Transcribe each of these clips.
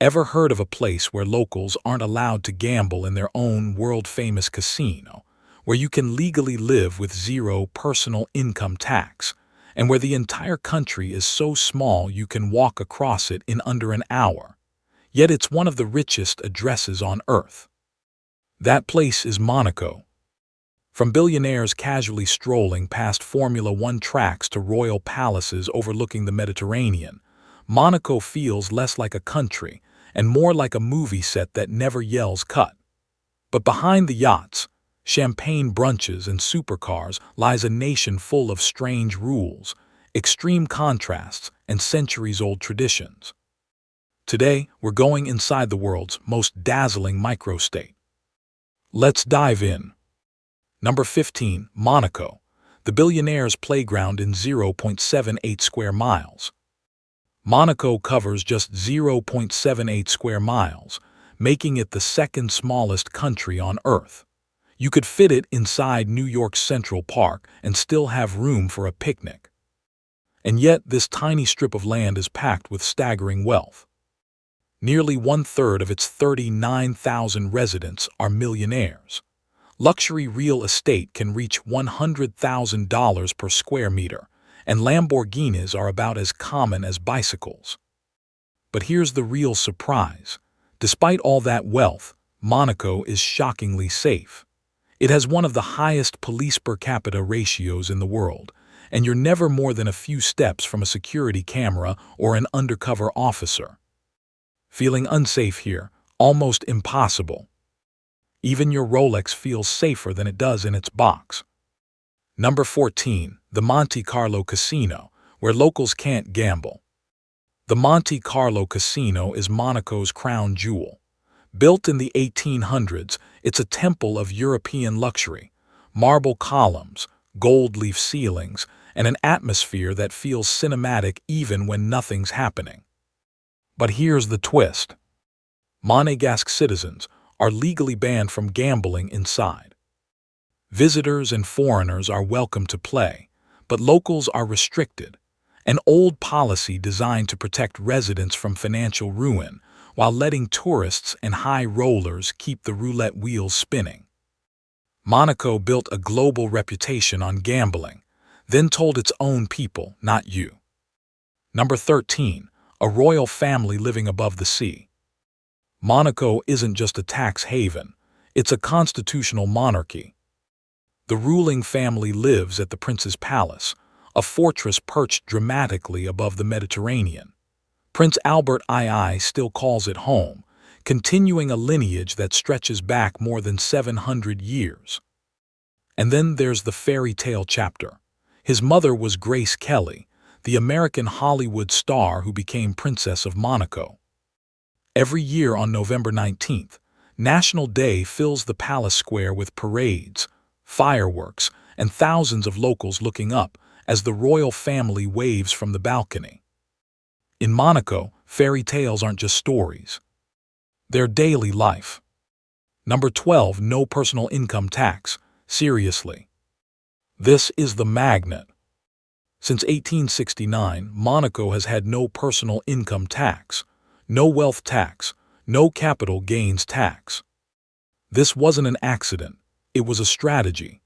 Ever heard of a place where locals aren't allowed to gamble in their own world-famous casino, where you can legally live with zero personal income tax, and where the entire country is so small you can walk across it in under an hour? Yet it's one of the richest addresses on Earth. That place is Monaco. From billionaires casually strolling past Formula One tracks to royal palaces overlooking the Mediterranean, Monaco feels less like a country and more like a movie set that never yells cut. But behind the yachts, champagne brunches and supercars lies a nation full of strange rules, extreme contrasts, and centuries-old traditions. Today, we're going inside the world's most dazzling microstate. Let's dive in. Number 15, Monaco, the billionaire's playground in 0.78 square miles. Monaco covers just 0.78 square miles, making it the second smallest country on Earth. You could fit it inside New York's Central Park and still have room for a picnic. And yet, this tiny strip of land is packed with staggering wealth. Nearly one-third of its 39,000 residents are millionaires. Luxury real estate can reach $100,000 per square meter, and Lamborghinis are about as common as bicycles. But here's the real surprise. Despite all that wealth, Monaco is shockingly safe. It has one of the highest police per capita ratios in the world, and you're never more than a few steps from a security camera or an undercover officer. Feeling unsafe here? Almost impossible. Even your Rolex feels safer than it does in its box. Number 14, the Monte Carlo Casino, where locals can't gamble. The Monte Carlo Casino is Monaco's crown jewel. Built in the 1800s, it's a temple of European luxury, marble columns, gold leaf ceilings, and an atmosphere that feels cinematic even when nothing's happening. But here's the twist. Monegasque citizens are legally banned from gambling inside. Visitors and foreigners are welcome to play, but locals are restricted, an old policy designed to protect residents from financial ruin while letting tourists and high rollers keep the roulette wheels spinning. Monaco built a global reputation on gambling, then told its own people, not you. Number 13, a royal family living above the sea. Monaco isn't just a tax haven, it's a constitutional monarchy. The ruling family lives at the Prince's Palace, a fortress perched dramatically above the Mediterranean. Prince Albert II still calls it home, continuing a lineage that stretches back more than 700 years. And then there's the fairy tale chapter. His mother was Grace Kelly, the American Hollywood star who became Princess of Monaco. Every year on November 19th, National Day fills the palace square with parades, fireworks, and thousands of locals looking up as the royal family waves from the balcony. In Monaco, fairy tales aren't just stories. They're daily life. Number 12, no personal income tax. Seriously. This is the magnet. Since 1869, Monaco has had no personal income tax, no wealth tax, no capital gains tax. This wasn't an accident, it was a strategy.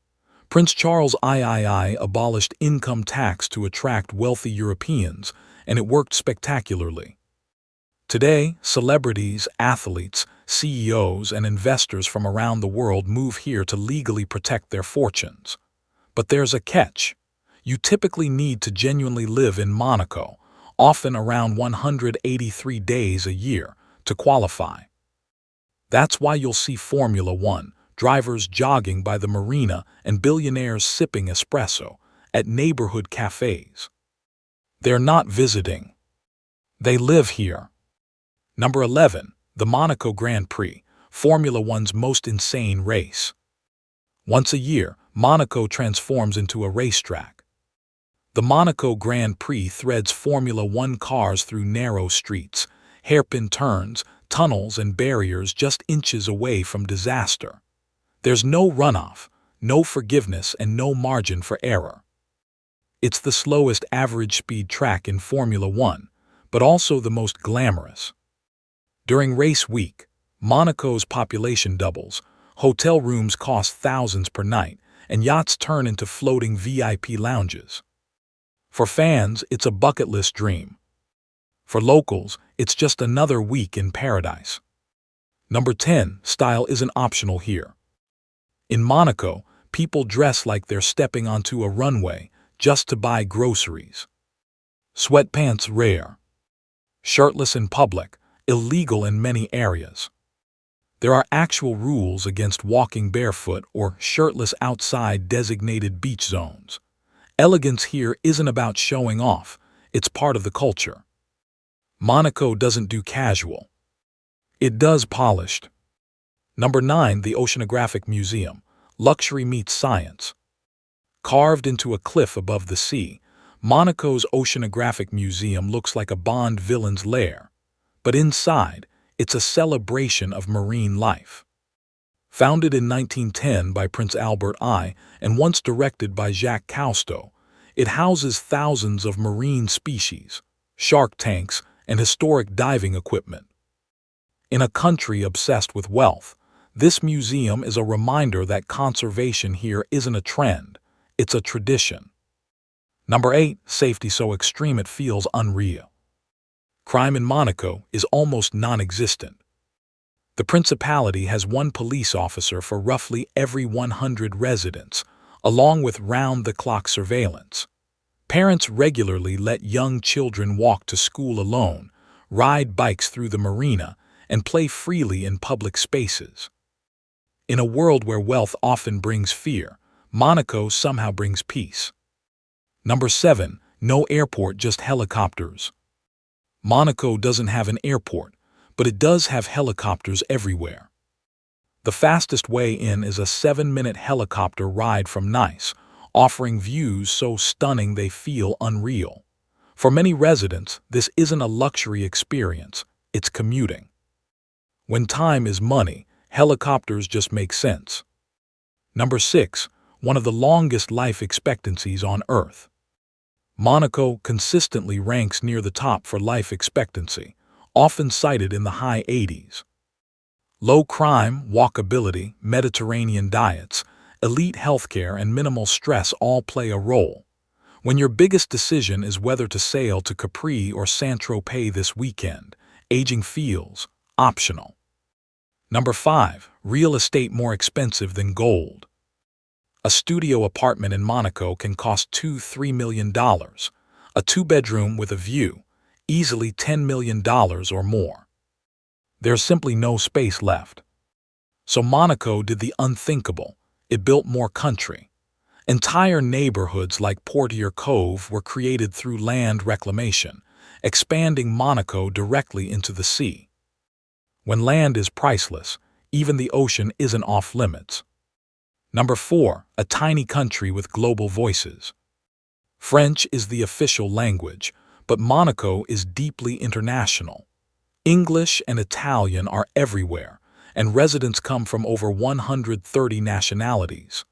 Prince Charles III abolished income tax to attract wealthy Europeans, and it worked spectacularly. Today, celebrities, athletes, CEOs, and investors from around the world move here to legally protect their fortunes. But there's a catch. You typically need to genuinely live in Monaco, often around 183 days a year, to qualify. That's why you'll see Formula One, drivers jogging by the marina, and billionaires sipping espresso at neighborhood cafes. They're not visiting. They live here. Number 11, the Monaco Grand Prix, Formula One's most insane race. Once a year, Monaco transforms into a racetrack. The Monaco Grand Prix threads Formula One cars through narrow streets, hairpin turns, tunnels, and barriers just inches away from disaster. There's no runoff, no forgiveness, and no margin for error. It's the slowest average speed track in Formula One, but also the most glamorous. During race week, Monaco's population doubles, hotel rooms cost thousands per night, and yachts turn into floating VIP lounges. For fans, it's a bucket list dream. For locals, it's just another week in paradise. Number 10, style isn't optional here. In Monaco, people dress like they're stepping onto a runway just to buy groceries. Sweatpants rare. Shirtless in public, illegal in many areas. There are actual rules against walking barefoot or shirtless outside designated beach zones. Elegance here isn't about showing off, it's part of the culture. Monaco doesn't do casual. It does polished. Number 9, the Oceanographic Museum. Luxury meets science. Carved into a cliff above the sea, Monaco's Oceanographic Museum looks like a Bond villain's lair. But inside, it's a celebration of marine life. Founded in 1910 by Prince Albert I and once directed by Jacques Cousteau, it houses thousands of marine species, shark tanks, and historic diving equipment. In a country obsessed with wealth, this museum is a reminder that conservation here isn't a trend, it's a tradition. Number 8, safety so extreme it feels unreal. Crime in Monaco is almost non-existent. The principality has one police officer for roughly every 100 residents, along with round-the-clock surveillance. Parents regularly let young children walk to school alone, ride bikes through the marina, and play freely in public spaces. In a world where wealth often brings fear, Monaco somehow brings peace. Number 7, no airport, just helicopters. Monaco doesn't have an airport, but it does have helicopters everywhere. The fastest way in is a 7-minute helicopter ride from Nice, offering views so stunning they feel unreal. For many residents, this isn't a luxury experience, it's commuting. When time is money, helicopters just make sense. Number 6, one of the longest life expectancies on Earth. Monaco consistently ranks near the top for life expectancy, often cited in the high 80s. Low crime, walkability, Mediterranean diets, elite healthcare, and minimal stress all play a role. When your biggest decision is whether to sail to Capri or Saint-Tropez this weekend, aging feels optional. Number 5, real estate more expensive than gold. A studio apartment in Monaco can cost $2–3 million. A 2-bedroom with a view, easily $10 million or more. There's simply no space left. So Monaco did the unthinkable. It built more country. Entire neighborhoods like Portier Cove were created through land reclamation, expanding Monaco directly into the sea. When land is priceless, even the ocean isn't off limits. Number 4, a tiny country with global voices. French is the official language, but Monaco is deeply international. English and Italian are everywhere, and residents come from over 130 nationalities.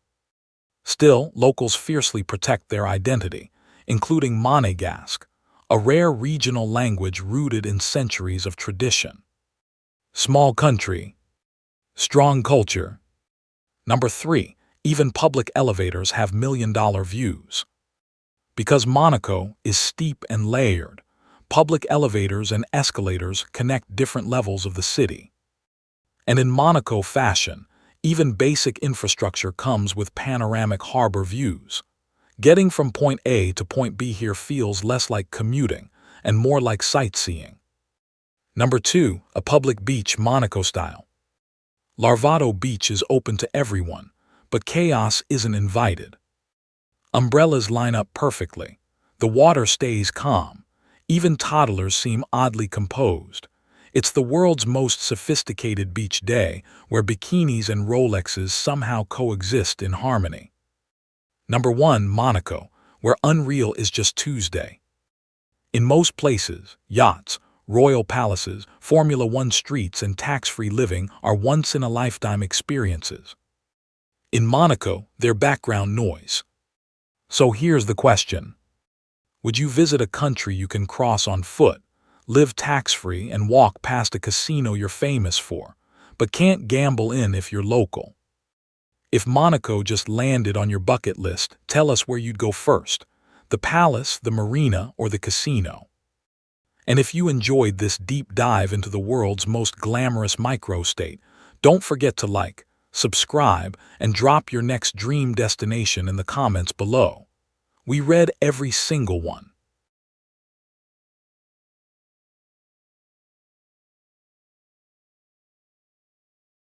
Still, locals fiercely protect their identity, including Monégasque, a rare regional language rooted in centuries of tradition. Small country, strong culture. Number 3, even public elevators have million-dollar views. Because Monaco is steep and layered, public elevators and escalators connect different levels of the city. And in Monaco fashion, even basic infrastructure comes with panoramic harbor views. Getting from point A to point B here feels less like commuting and more like sightseeing. Number 2, a public beach Monaco style. Larvado Beach is open to everyone, but chaos isn't invited. Umbrellas line up perfectly. The water stays calm. Even toddlers seem oddly composed. It's the world's most sophisticated beach day, where bikinis and Rolexes somehow coexist in harmony. Number 1, Monaco, where unreal is just Tuesday. In most places, yachts, royal palaces, Formula One streets, and tax-free living are once-in-a-lifetime experiences. In Monaco, they're background noise. So here's the question. Would you visit a country you can cross on foot, live tax-free, and walk past a casino you're famous for, but can't gamble in if you're local. If Monaco just landed on your bucket list, tell us where you'd go first: the palace, the marina, or the casino. And if you enjoyed this deep dive into the world's most glamorous microstate, don't forget to like, subscribe, and drop your next dream destination in the comments below. We read every single one,